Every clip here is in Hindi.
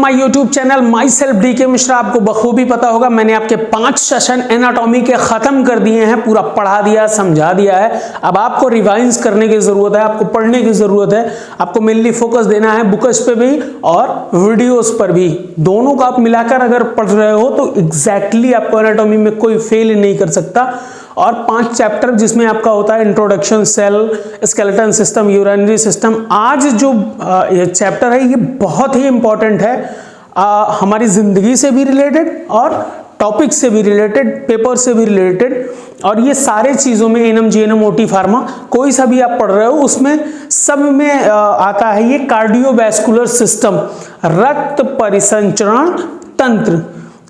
My YouTube channel myself DK Mishra. आपको बखूबी पता होगा मैंने आपके 5 सेशन एनाटॉमी के खत्म कर दिए हैं, पूरा पढ़ा दिया, समझा दिया है। अब आपको रिवाइज करने की जरूरत है, आपको पढ़ने की जरूरत है, आपको मेनली फोकस देना है बुक्स पे भी और वीडियोस पर भी। दोनों को आप मिलाकर अगर पढ़ रहे हो तो एग्जैक्टली आपको एनाटॉमी में कोई फेल नहीं कर सकता। और 5 चैप्टर जिसमें आपका होता है introduction, cell, skeleton system, urinary system. आज जो ये चैप्टर है ये बहुत ही इंपॉर्टेंट है, हमारी जिंदगी से भी रिलेटेड और टॉपिक से भी रिलेटेड, पेपर से भी रिलेटेड। और ये सारे चीजों में एनएम, जीएनएम, ओटी, फार्मा कोई सा भी आप पढ़ रहे हो उसमें सब में आता है ये कार्डियोवैस्कुलर सिस्टम, रक्त परिसंचरण तंत्र।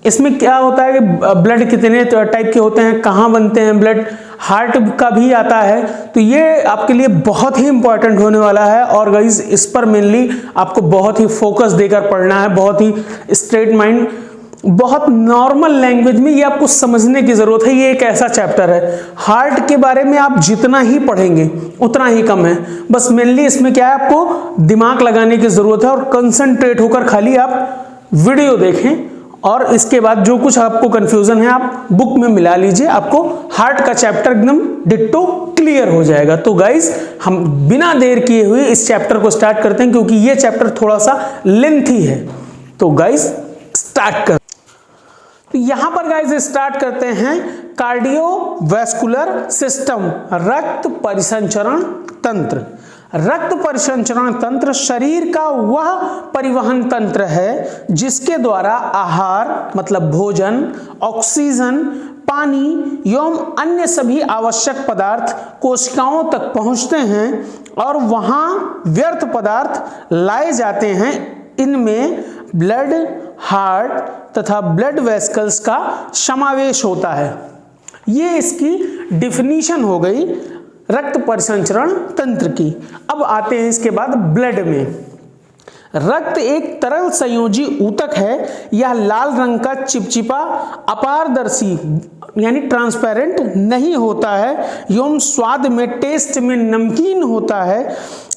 इसमें क्या होता है कि ब्लड कितने टाइप के होते हैं, कहाँ बनते हैं ब्लड, हार्ट का भी आता है। तो ये आपके लिए बहुत ही इंपॉर्टेंट होने वाला है। और गाइस इस पर मेनली आपको बहुत ही फोकस देकर पढ़ना है, बहुत ही स्ट्रेट माइंड, बहुत नॉर्मल लैंग्वेज में ये आपको समझने की जरूरत है। ये एक ऐसा चैप्टर है, हार्ट के बारे में आप जितना ही पढ़ेंगे उतना ही कम है। बस मेनली इसमें क्या है, आपको दिमाग लगाने की जरूरत है और कंसंट्रेट होकर खाली आप वीडियो देखें। और इसके बाद जो कुछ आपको कंफ्यूजन है आप बुक में मिला लीजिए, आपको हार्ट का चैप्टर एकदम डिट्टो क्लियर हो जाएगा। तो गाइस हम बिना देर किए हुए इस चैप्टर को स्टार्ट करते हैं, क्योंकि ये चैप्टर थोड़ा सा लेंथी है। तो गाइस स्टार्ट कर, तो यहां पर गाइस स्टार्ट करते हैं कार्डियोवैस्कुलर सिस्टम, रक्त परिसंचरण तंत्र। रक्त परिसंचरण तंत्र शरीर का वह परिवहन तंत्र है जिसके द्वारा आहार मतलब भोजन, ऑक्सीजन, पानी एवं अन्य सभी आवश्यक पदार्थ कोशिकाओं तक पहुंचते हैं और वहां व्यर्थ पदार्थ लाए जाते हैं। इनमें ब्लड, हार्ट तथा ब्लड वेसल्स का समावेश होता है। ये इसकी डिफिनीशन हो गई रक्त परिसंचरण तंत्र की। अब आते हैं इसके बाद ब्लड में। रक्त एक तरल संयोजी ऊतक है। यह लाल रंग का चिपचिपा, अपारदर्शी यानी ट्रांसपेरेंट नहीं होता है एवं स्वाद में, टेस्ट में नमकीन होता है।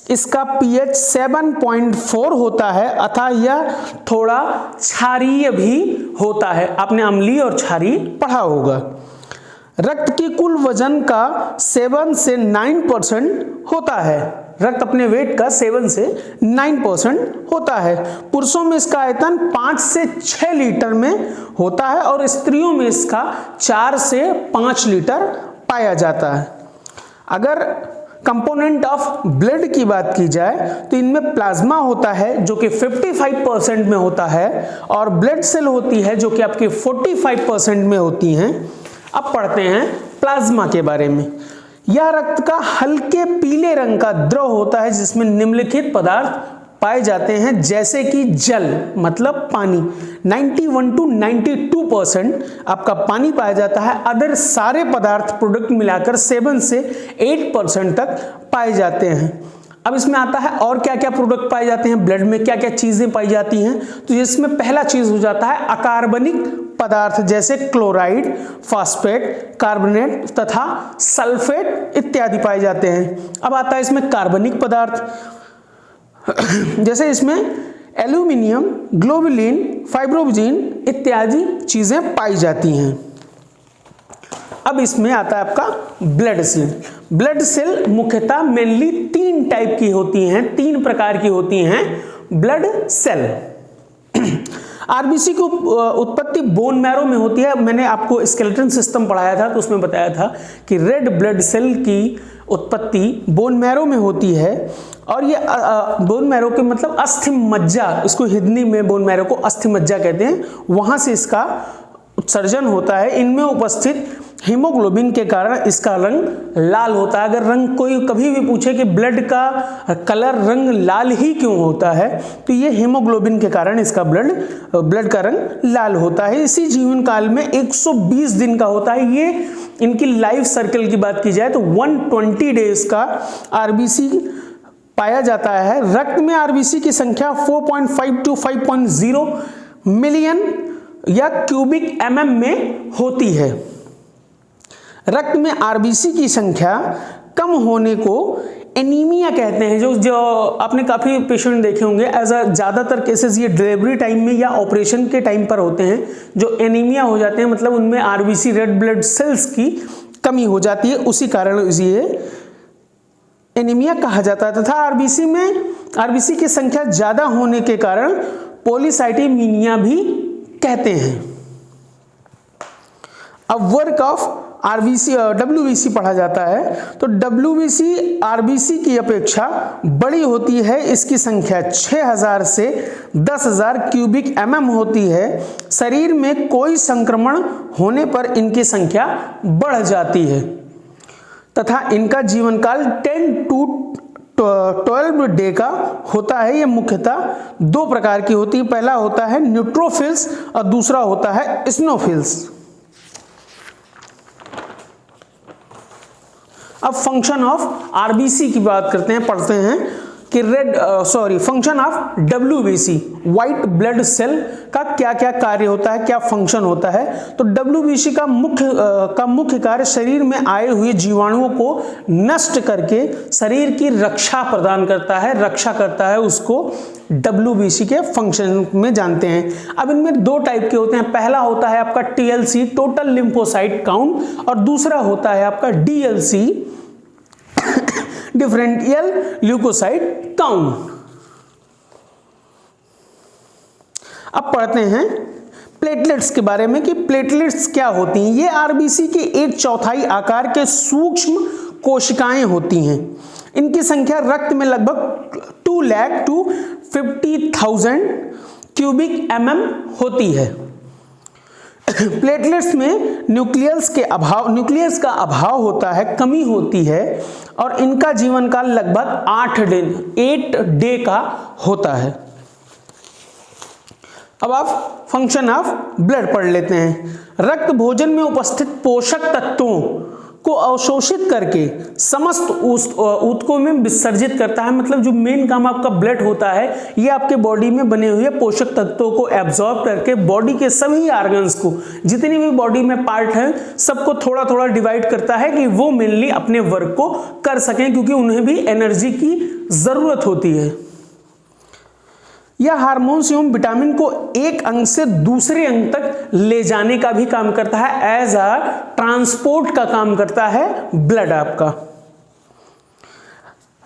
इसका पीएच 7.4 होता है अतः यह थोड़ा क्षारीय भी होता है। आपने अम्लीय और क्षारीय पढ़ा होगा। रक्त की कुल वजन का 7 से 9% होता है। रक्त अपने वेट का 7 से 9% होता है। पुरुषों में इसका आयतन 5 से 6 लीटर में होता है और स्त्रियों में इसका 4 से 5 लीटर पाया जाता है। अगर कंपोनेंट ऑफ ब्लड की बात की जाए तो इनमें प्लाज्मा होता है जो कि 55% में होता है और ब्लड सेल होती है जो कि आपके 45% में होती हैं। अब पढ़ते हैं प्लाज्मा के बारे में। यह रक्त का हल्के पीले रंग का द्रव होता है जिसमें निम्नलिखित पदार्थ पाए जाते हैं, जैसे कि जल मतलब पानी 91 to 92% आपका पानी पाया जाता है। अदर सारे पदार्थ प्रोडक्ट मिलाकर 7 से 8% तक पाए जाते हैं। अब इसमें आता है और क्या क्या प्रोडक्ट पाए जाते हैं ब्लड में, क्या क्या चीजें पाई जाती हैं। तो इसमें पहला चीज हो जाता है अकार्बनिक पदार्थ, जैसे क्लोराइड, फास्फेट, कार्बोनेट तथा सल्फेट इत्यादि पाए जाते हैं। अब आता है इसमें कार्बनिक पदार्थ, जैसे इसमें एल्यूमिनियम, ग्लोबुलिन, फाइब्रोबिन इत्यादि चीजें पाई जाती हैं। अब इसमें आता है आपका ब्लड सेल। ब्लड सेल मुख्यतः मेनली 3 टाइप की होती हैं, 3 प्रकार की होती हैं ब्लड सेल। आरबीसी की उत्पत्ति बोन मैरो में होती है। मैंने आपको स्केलेटन सिस्टम पढ़ाया था तो उसमें बताया था कि रेड ब्लड सेल की उत्पत्ति बोन मैरो में होती है। और ये बोन मैरो के मतलब अस्थि मज्जा, इसको हिंदी में बोन मैरो को अस्थि मज्जा कहते हैं, वहां से इसका उत्सर्जन होता है। इनमें उपस्थित हीमोग्लोबिन के कारण इसका रंग लाल होता है। अगर रंग कोई कभी भी पूछे कि ब्लड का कलर रंग लाल ही क्यों होता है, तो ये हीमोग्लोबिन के कारण इसका ब्लड का रंग लाल होता है। इसी जीवन काल में 120 दिन का होता है। ये इनकी लाइफ सर्कल की बात की जाए तो 120 डेज का आरबीसी पाया जाता है। रक्त में आरबीसी की संख्या 4.5 to 5.0 मिलियन या क्यूबिक एमएम में होती है। रक्त में आरबीसी की संख्या कम होने को एनीमिया कहते हैं, जो आपने काफ़ी पेशेंट देखे होंगे ज़्यादातर केसेस ये डिलीवरी टाइम में या ऑपरेशन के टाइम पर होते हैं, जो एनीमिया हो जाते हैं, मतलब उनमें आरबीसी रेड ब्लड सेल्स की कमी हो जाती है, उसी कारण ये एनीमिया कहा जाता है। तथा आरबीसी की संख्या ज़्यादा होने के कारण पॉलीसाइटेमिया भी कहते हैं। अब वर्क ऑफ डब्ल्यूबीसी पढ़ा जाता है, तो डब्ल्यूबीसी आरबीसी की अपेक्षा बड़ी होती है, इसकी संख्या 6000 से 10,000 क्यूबिक mm होती है। शरीर में कोई संक्रमण होने पर इनकी संख्या बढ़ जाती है तथा इनका जीवन काल 10 to 12 डे का होता है। ये मुख्यतः दो प्रकार की होती है, पहला होता है न्यूट्रोफिल्स और दूसरा होता है स्नोफिल्स। अब फंक्शन ऑफ आरबीसी की बात करते हैं, पढ़ते हैं कि function of WBC white blood cell का क्या क्या कार्य होता है, क्या फंक्शन होता है। तो डब्ल्यूबीसी का मुख्य कार्य शरीर में आए हुए जीवाणुओं को नष्ट करके शरीर की रक्षा प्रदान करता है, उसको डब्ल्यूबीसी के फंक्शन में जानते हैं। अब इनमें दो टाइप के होते हैं, पहला होता है आपका टीएलसी टोटल लिम्फोसाइट काउंट और दूसरा होता है आपका डीएलसी डिफरेंशियल ल्यूकोसाइट काउंट। अब पढ़ते हैं प्लेटलेट्स के बारे में कि प्लेटलेट्स क्या होती हैं। ये आरबीसी के 1/4 आकार के सूक्ष्म कोशिकाएं होती हैं। इनकी संख्या रक्त में लगभग 2 लाख to 50,000 क्यूबिक mm होती है। प्लेटलेट्स में न्यूक्लियस का अभाव होता है, कमी होती है और इनका जीवन काल लगभग 8 डे का होता है। अब आप फंक्शन ऑफ ब्लड पढ़ लेते हैं। रक्त भोजन में उपस्थित पोषक तत्वों को अवशोषित करके समस्त ऊतकों में विसर्जित करता है। मतलब जो मेन काम आपका ब्लड होता है, ये आपके बॉडी में बने हुए पोषक तत्वों को एब्जॉर्ब करके बॉडी के सभी ऑर्गन्स को, जितनी भी बॉडी में पार्ट हैं, सबको थोड़ा थोड़ा डिवाइड करता है कि वो मेनली अपने वर्क को कर सकें, क्योंकि उन्हें भी एनर्जी की जरूरत होती है। यह हार्मोन्स एवं विटामिन को एक अंग से दूसरे अंग तक ले जाने का भी काम करता है, एज अ ट्रांसपोर्ट का काम करता है ब्लड आपका।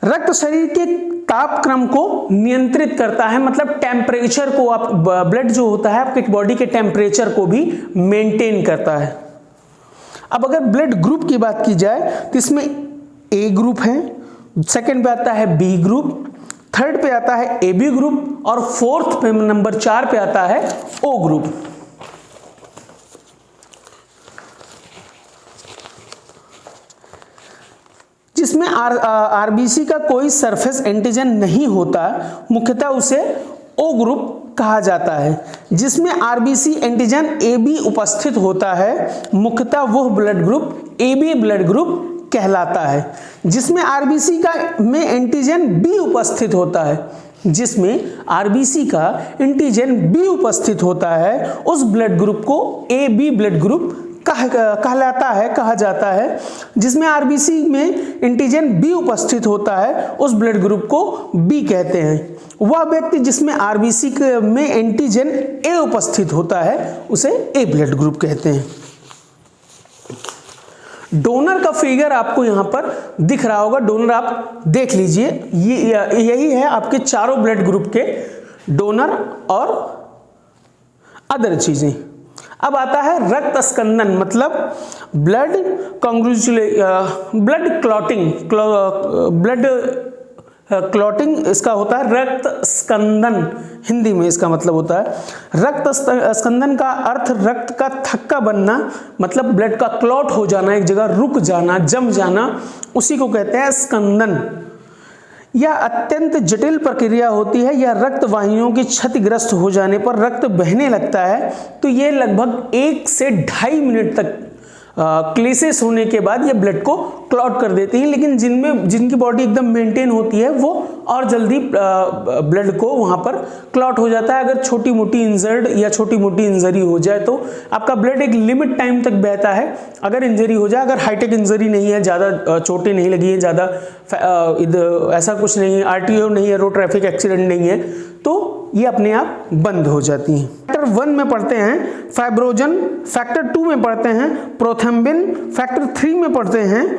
रक्त शरीर के तापक्रम को नियंत्रित करता है, मतलब टेम्परेचर को, आप ब्लड जो होता है आपके बॉडी के टेम्परेचर को भी मेंटेन करता है। अब अगर ब्लड ग्रुप की बात की जाए तो इसमें ए ग्रुप है, सेकंड पे आता है बी ग्रुप, थर्ड पे आता है ए बी ग्रुप और फोर्थ पे नंबर 4 पे आता है ओ ग्रुप। जिसमें आरबीसी का कोई सरफेस एंटीजन नहीं होता, मुख्यतः उसे ओ ग्रुप कहा जाता है। जिसमें आरबीसी एंटीजन ए बी उपस्थित होता है, मुख्यतः वह blood group A B blood group कहलाता है। जिसमें आरबीसी का में एंटीजन बी उपस्थित होता है, जिसमें आरबीसी का एंटीजन बी उपस्थित होता है, उस ब्लड ग्रुप को ए बी ब्लड ग्रुप कहा जाता है। जिसमें आरबीसी में एंटीजन बी उपस्थित होता है, उस ब्लड ग्रुप को बी कहते हैं। वह व्यक्ति जिसमें आरबीसी में एंटीजन ए उपस्थित होता है, उसे ए ब्लड ग्रुप कहते हैं। डोनर का फिगर आपको यहां पर दिख रहा होगा, डोनर आप देख लीजिए, यही है आपके चारों ब्लड ग्रुप के डोनर और अदर चीजें। अब आता है रक्त स्कंदन, मतलब ब्लड क्लॉटिंग इसका होता है रक्त स्कंदन, हिंदी में इसका मतलब होता है रक्त स्कंदन का अर्थ रक्त का थक्का बनना, मतलब ब्लड का क्लॉट हो जाना, एक जगह रुक जाना, जम जाना, उसी को कहते हैं स्कंदन। यह अत्यंत जटिल प्रक्रिया होती है। यह रक्त वाहिनियों की क्षतिग्रस्त हो जाने पर रक्त बहने लगता है, तो यह लगभग 1 से 2.5 मिनट तक क्लेसेस होने के बाद ये ब्लड को क्लॉट कर देती हैं, लेकिन जिनकी बॉडी एकदम मेंटेन होती है वो और जल्दी ब्लड को वहाँ पर क्लॉट हो जाता है। अगर छोटी मोटी इंजर्ड या छोटी मोटी इंजरी हो जाए तो आपका ब्लड एक लिमिट टाइम तक बहता है। अगर इंजरी हो जाए, अगर हाईटेक इंजरी नहीं है, ज़्यादा चोटें नहीं लगी है, ज़्यादा ऐसा कुछ नहीं है, RTO नहीं है, रोड ट्रैफिक एक्सीडेंट नहीं है, तो ये अपने आप बंद हो जाती हैं। फैक्टर 1 में पढ़ते हैं फाइब्रोजन, फैक्टर 2 में पढ़ते हैं प्रोथेम्बिन, फैक्टर 3 में पढ़ते हैं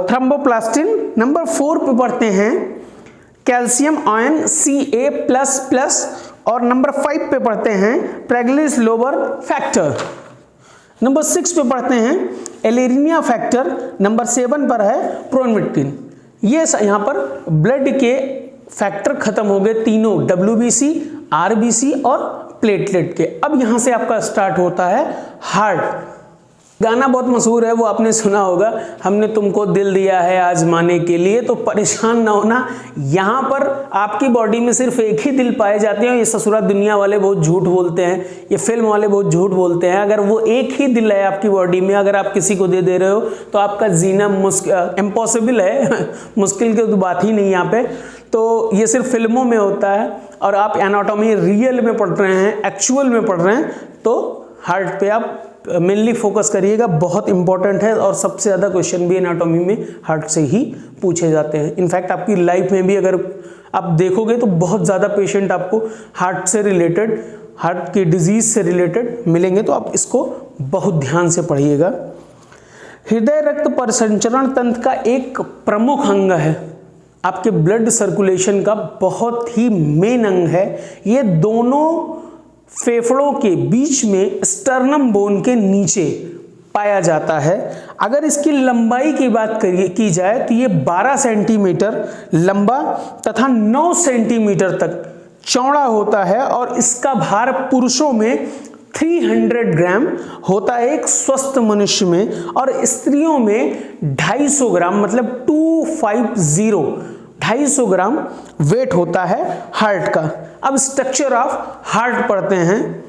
थ्रोम्बोप्लास्टिन, नंबर 4 पे पढ़ते हैं कैल्शियम आयन Ca++, और नंबर 5 पे पढ़ते हैं प्रेगलिस लोबर फैक्टर, नंबर 6 पे पढ़ते हैं एलेरिनिया फैक्टर, नंबर 7 पर है प्रोनविक्टिन। ये यहाँ पर ब्लड के फैक्टर खत्म हो गए तीनों, WBC, RBC और प्लेटलेट के। अब यहां से आपका स्टार्ट होता है हार्ट। गाना बहुत मशहूर है, वो आपने सुना होगा, हमने तुमको दिल दिया है आजमाने के लिए। तो परेशान ना होना, यहाँ पर आपकी बॉडी में सिर्फ एक ही दिल पाए जाते हैं। ये ससुरा दुनिया वाले बहुत झूठ बोलते हैं, ये फिल्म वाले बहुत झूठ बोलते हैं। अगर वो एक ही दिल है आपकी बॉडी में, अगर आप किसी को दे दे रहे हो तो आपका जीना इम्पॉसिबल है मुश्किल की तो बात ही नहीं यहाँ पे। तो ये सिर्फ फिल्मों में होता है, और आप एनाटॉमी रियल में पढ़ रहे हैं, एक्चुअल में पढ़ रहे हैं, तो हार्ट पे आप मेनली फोकस करिएगा, बहुत इंपॉर्टेंट है। और सबसे ज़्यादा क्वेश्चन भी एनाटॉमी में हार्ट से ही पूछे जाते हैं। इनफैक्ट आपकी लाइफ में भी अगर आप देखोगे तो बहुत ज़्यादा पेशेंट आपको हार्ट से रिलेटेड, हार्ट की डिजीज से रिलेटेड मिलेंगे, तो आप इसको बहुत ध्यान से पढ़िएगा। हृदय रक्त परिसंचरण तंत्र का एक प्रमुख अंग है, आपके ब्लड सर्कुलेशन का बहुत ही मेन अंग है। ये दोनों फेफड़ों के बीच में स्टर्नम बोन के नीचे पाया जाता है। अगर इसकी लंबाई की बात की जाए तो ये 12 सेंटीमीटर लंबा तथा 9 सेंटीमीटर तक चौड़ा होता है, और इसका भार पुरुषों में 300 ग्राम होता है एक स्वस्थ मनुष्य में, और स्त्रियों में 250 ग्राम, मतलब 250 ग्राम वेट होता है हार्ट का। अब स्ट्रक्चर ऑफ हार्ट पढ़ते हैं।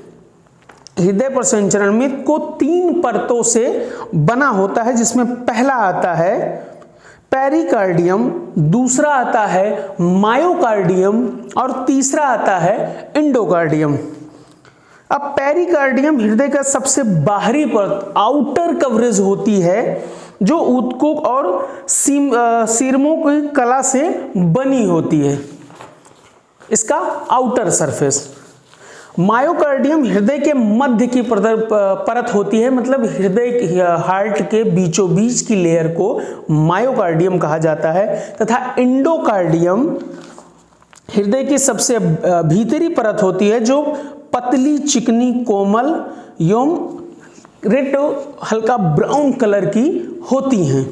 हृदय परिसंचरण में को 3 परतों से बना होता है, जिसमें पहला आता है पेरिकार्डियम, दूसरा आता है मायोकार्डियम, और तीसरा आता है एंडोकार्डियम। अब पेरिकार्डियम हृदय का सबसे बाहरी परत, आउटर कवरेज होती है, जो ऊतकों और सीरमों की कला से बनी होती है, इसका आउटर सरफेस। मायोकार्डियम हृदय के मध्य की परत होती है, मतलब हृदय हार्ट के बीचों बीच की लेयर को मायोकार्डियम कहा जाता है। तथा एंडोकार्डियम हृदय की सबसे भीतरी परत होती है, जो पतली, चिकनी, कोमल एवं रेड हल्का ब्राउन कलर की होती हैं।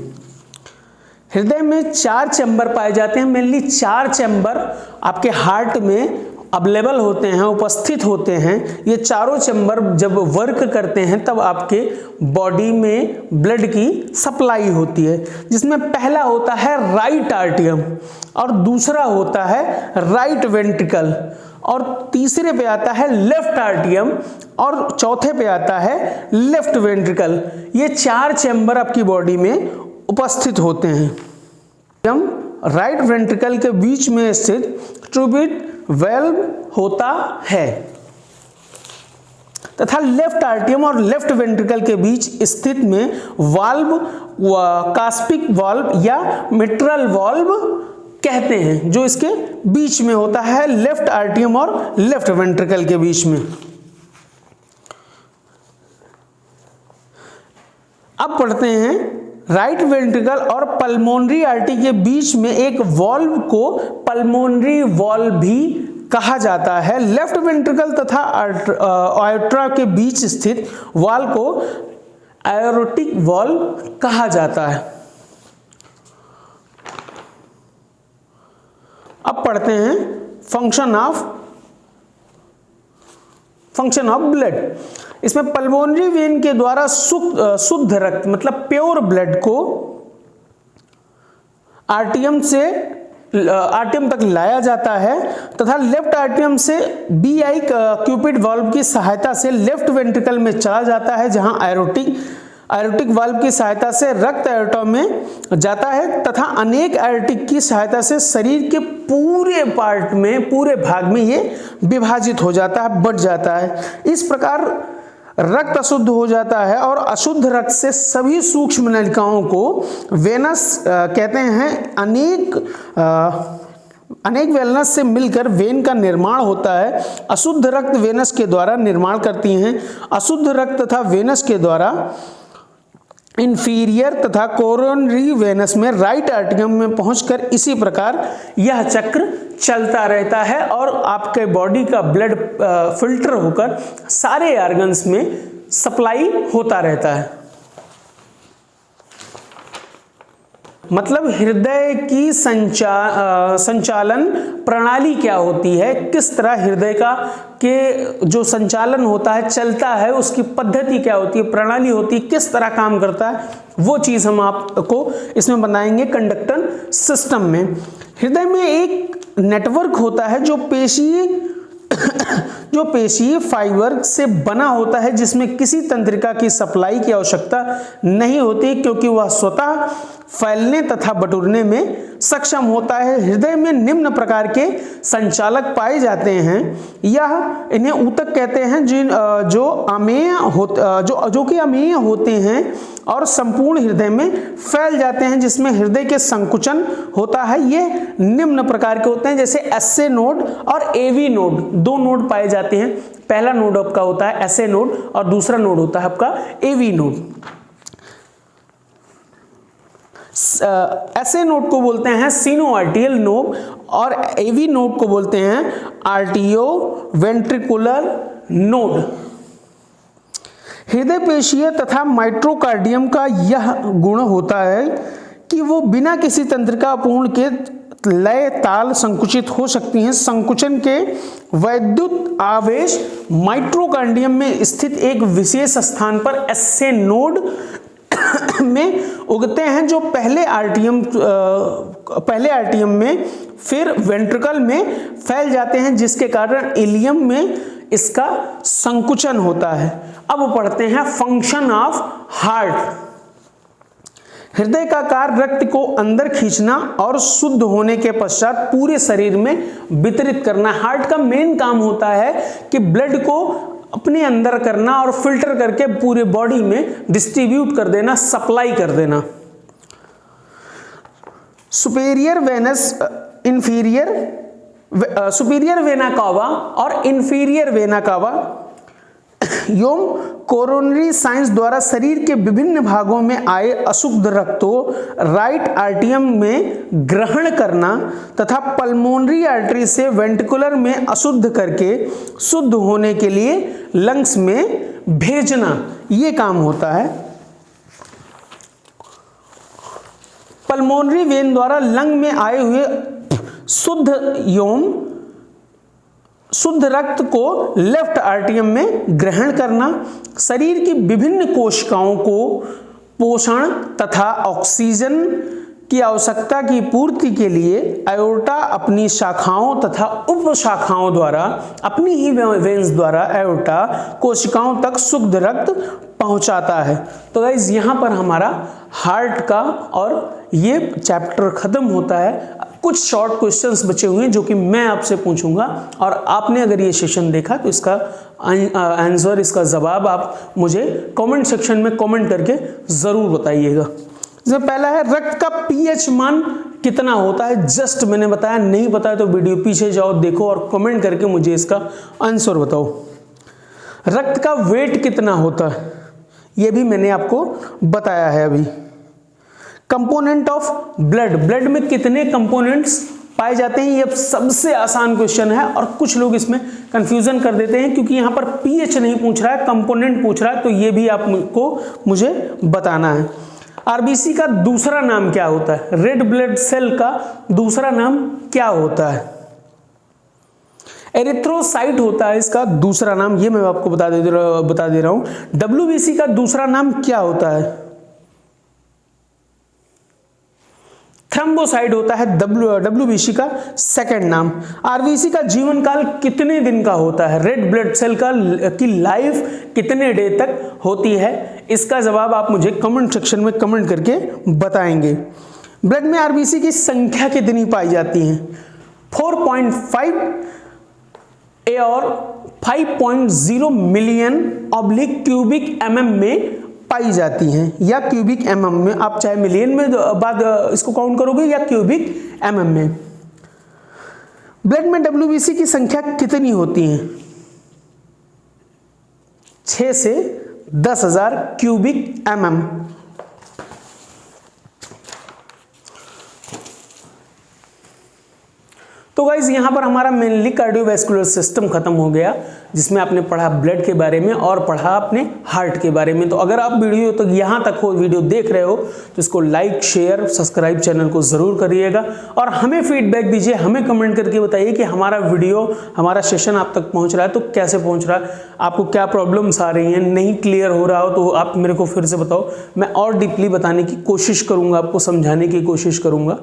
हृदय में 4 चैम्बर पाए जाते हैं, मेनली 4 चैम्बर आपके हार्ट में अवेलेबल होते हैं, उपस्थित होते हैं। ये चारों चैम्बर जब वर्क करते हैं तब आपके बॉडी में ब्लड की सप्लाई होती है, जिसमें पहला होता है राइट आर्टियम, और दूसरा होता है राइट वेंट्रिकल, और तीसरे पे आता है लेफ्ट आर्टियम, और चौथे पे आता है लेफ्ट वेंट्रिकल। ये 4 चैम्बर आपकी बॉडी में उपस्थित होते हैं। राइट वेंट्रिकल के बीच में स्थित ट्यूबिट वेल्व होता है, तथा लेफ्ट आर्टियम और लेफ्ट वेंट्रिकल के बीच स्थित में वाल्व कास्पिक वाल्व या मिट्रल वाल्व कहते हैं, जो इसके बीच में होता है, लेफ्ट आर्टियम और लेफ्ट वेंट्रिकल के बीच में। अब पढ़ते हैं राइट वेंट्रिकल और पल्मोनरी आर्टरी के बीच में एक वॉल्व को पल्मोनरी वॉल्व भी कहा जाता है। लेफ्ट वेंट्रिकल तथा आयोट्रा के बीच स्थित वॉल्व को एरोटिक वॉल्व कहा जाता है। अब पढ़ते हैं फंक्शन ऑफ ब्लड। इसमें पल्मोनरी वेन के द्वारा शुद्ध रक्त मतलब प्योर ब्लड को आर्टियम तक लाया जाता है, तथा लेफ्ट आर्टियम से BI क्यूपिड वाल्व की सहायता से लेफ्ट वेंट्रिकल में चला जाता है, जहां एरोटिक एरोटिक वाल्व की सहायता से रक्त एरोटा में जाता है तथा अनेक एरोटिक की सहायता से शरीर के पूरे पार्ट में, पूरे भाग में ये विभाजित हो जाता है, बढ़ जाता है। इस प्रकार रक्त अशुद्ध हो जाता है और अशुद्ध रक्त से सभी सूक्ष्म नलिकाओं को वेनस कहते हैं। अनेक वेलनस से मिलकर वेन का निर्माण होता है। अशुद्ध रक्त वेनस के द्वारा निर्माण करती हैं। अशुद्ध रक्त तथा वेनस के द्वारा इंफीरियर तथा कोरोनरी वेनस में राइट आर्टरियम में पहुंचकर इसी प्रकार यह चक्र चलता रहता है और आपके बॉडी का ब्लड फिल्टर होकर सारे ऑर्गन्स में सप्लाई होता रहता है। मतलब हृदय की संचालन प्रणाली क्या होती है, किस तरह हृदय का के जो संचालन होता है, चलता है, उसकी पद्धति क्या होती है, प्रणाली होती है, किस तरह काम करता है, वो चीज हम आपको इसमें बनाएंगे कंडक्टर सिस्टम में। हृदय में एक नेटवर्क होता है जो पेशीय फाइबर से बना होता है, जिसमें किसी तंत्रिका की सप्लाई की आवश्यकता नहीं होती क्योंकि वह स्वतः फैलने तथा बटुरने में सक्षम होता है। हृदय में निम्न प्रकार के संचालक पाए जाते हैं। इन्हें ऊतक कहते हैं, जो कि अमेय होते हैं और संपूर्ण हृदय में फैल जाते हैं, जिसमें हृदय के संकुचन होता है। ये निम्न प्रकार के होते हैं, जैसे एसए नोड और एवी नोड, दो नोड पाए जाते हैं। पहला नोड आपका होता है एसए नोड और दूसरा नोड होता है आपका एवी नोड। एसए नोड को बोलते हैं सिनोआर्टियल नोड और एवी नोड को बोलते हैं आर्टियो वेंट्रिकुलर नोड। हृदय पेशीय तथा माइट्रोकार्डियम का यह गुण होता है कि वो बिना किसी तंत्रिका पूर्ण के लय ताल संकुचित हो सकती हैं। संकुचन के वैद्युत आवेश माइट्रोकार्डियम में स्थित एक विशेष स्थान पर एसए नोड में उगते हैं, जो पहले आर्टियम में फिर वेंट्रिकल में फैल जाते हैं, जिसके कारण इलियम में इसका संकुचन होता है। अब पढ़ते हैं फंक्शन ऑफ हार्ट। हृदय का कार्य रक्त को अंदर खींचना और शुद्ध होने के पश्चात पूरे शरीर में वितरित करना। हार्ट का मेन काम होता है कि ब्लड को अपने अंदर करना और फिल्टर करके पूरे बॉडी में डिस्ट्रीब्यूट कर देना, सप्लाई कर देना। सुपीरियर वेना कावा और इंफीरियर वेना कावा योम कोरोनरी साइंस द्वारा शरीर के विभिन्न भागों में आए अशुद्ध रक्त को राइट आर्टियम में ग्रहण करना तथा पल्मोनरी आर्टरी से वेंट्रिकुलर में अशुद्ध करके शुद्ध होने के लिए लंग्स में भेजना, ये काम होता है। पल्मोनरी वेन द्वारा लंग में आए हुए शुद्ध रक्त को लेफ्ट आर्टियम में ग्रहण करना। शरीर की विभिन्न कोशिकाओं को पोषण तथा ऑक्सीजन की आवश्यकता की पूर्ति के लिए एओर्टा अपनी शाखाओं तथा उपशाखाओं द्वारा, अपनी ही वेन्स द्वारा एओर्टा कोशिकाओं तक शुद्ध रक्त पहुंचाता है। तो गाइस यहाँ पर हमारा हार्ट का और ये चैप्टर खत्म होता है। कुछ शॉर्ट क्वेश्चंस बचे हुए हैं जो कि मैं आपसे पूछूंगा और आपने अगर ये सेशन देखा तो इसका आंसर, इसका जवाब आप मुझे कमेंट सेक्शन में कमेंट करके ज़रूर बताइएगा। जैसे पहला है रक्त का पीएच मान कितना होता है, जस्ट मैंने बताया, नहीं बताया तो वीडियो पीछे जाओ देखो और कमेंट करके मुझे इसका आंसर बताओ। रक्त का वेट कितना होता है ये भी मैंने आपको बताया है अभी। कंपोनेंट ऑफ ब्लड, ब्लड में कितने कंपोनेंट्स पाए जाते हैं, ये सबसे आसान क्वेश्चन है और कुछ लोग इसमें कंफ्यूजन कर देते हैं क्योंकि यहाँ पर पीएच नहीं पूछ रहा है, कंपोनेंट पूछ रहा है, तो ये भी आपको मुझे बताना है। आरबीसी का दूसरा नाम क्या होता है, रेड ब्लड सेल का दूसरा नाम क्या होता है, एरिथ्रोसाइट होता है इसका दूसरा नाम, ये मैं आपको बता दे रहा हूं। डब्ल्यूबीसी का दूसरा नाम क्या होता है, थ्रोम्बोसाइट होता है WBC का सेकंड नाम। आरबीसी का जीवन काल कितने दिन का होता है, रेड ब्लड सेल की लाइफ कितने डे तक होती है, इसका जवाब आप मुझे कमेंट सेक्शन में कमेंट करके बताएंगे। ब्लड में आरबीसी की संख्या कितनी पाई जाती है, 4.5 और 5.0 मिलियन क्यूबिक mm में पाई जाती हैं, या क्यूबिक mm में, आप चाहे मिलियन में बाद इसको काउंट करोगे या क्यूबिक mm में। ब्लड में WBC की संख्या कितनी होती है, 6 से 10,000 क्यूबिक mm। तो गाइज यहाँ पर हमारा मेनली कार्डियोवैस्कुलर सिस्टम खत्म हो गया, जिसमें आपने पढ़ा ब्लड के बारे में और पढ़ा आपने हार्ट के बारे में। तो अगर आप वीडियो तक यहाँ तक हो, वीडियो देख रहे हो, तो इसको लाइक शेयर सब्सक्राइब चैनल को ज़रूर करिएगा और हमें फीडबैक दीजिए, हमें कमेंट करके बताइए कि हमारा वीडियो, हमारा सेशन आप तक पहुँच रहा है तो कैसे पहुँच रहा है, आपको क्या प्रॉब्लम्स आ रही हैं, नहीं क्लियर हो रहा हो तो आप मेरे को फिर से बताओ, मैं और डीपली बताने की कोशिश करूँगा, आपको समझाने की कोशिश करूँगा।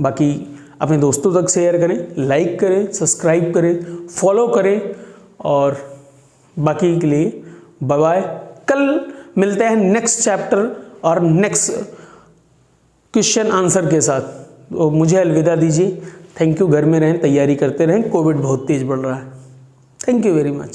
बाकी अपने दोस्तों तक शेयर करें, लाइक करें, सब्सक्राइब करें, फॉलो करें और बाकी के लिए बाय बाय। कल मिलते हैं नेक्स्ट चैप्टर और नेक्स्ट क्वेश्चन आंसर के साथ। तो मुझे अलविदा दीजिए। Thank you. घर में रहें, तैयारी करते रहें, कोविड बहुत तेज बढ़ रहा है। Thank you very much.